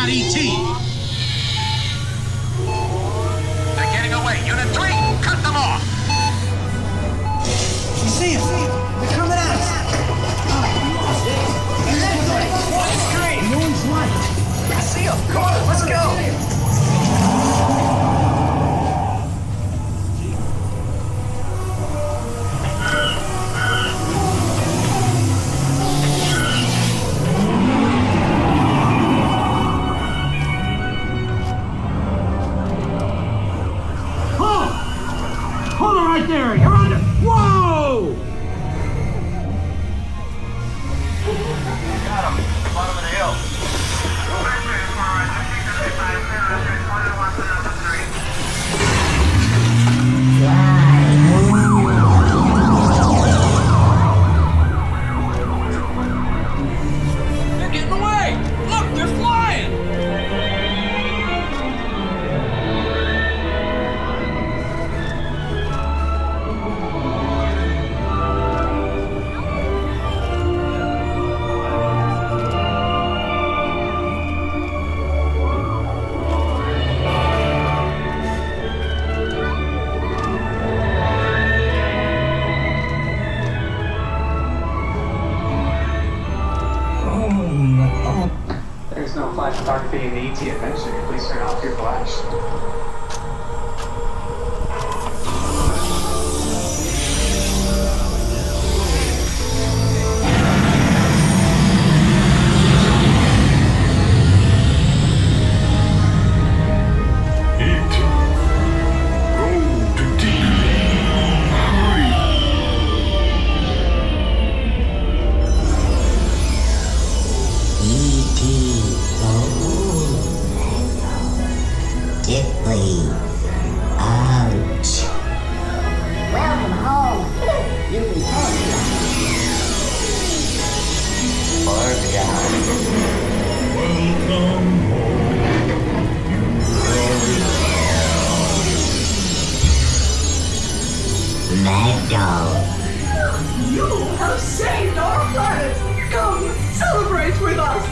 not E.T. They're getting away. Unit 3, cut them off. You see him? They're coming at us. It's great. No one's right. I see him. Come on, let's go. Hold it right there! You're under. Whoa! Got him. Bottom of the hill. They're getting away. Look, they're flying. There's no flash photography in the ET adventure. Please turn off your flash. Ouch. Welcome home. You've been home. Poor guy. Welcome home. Let go. You have saved our planet! Come, celebrate with us!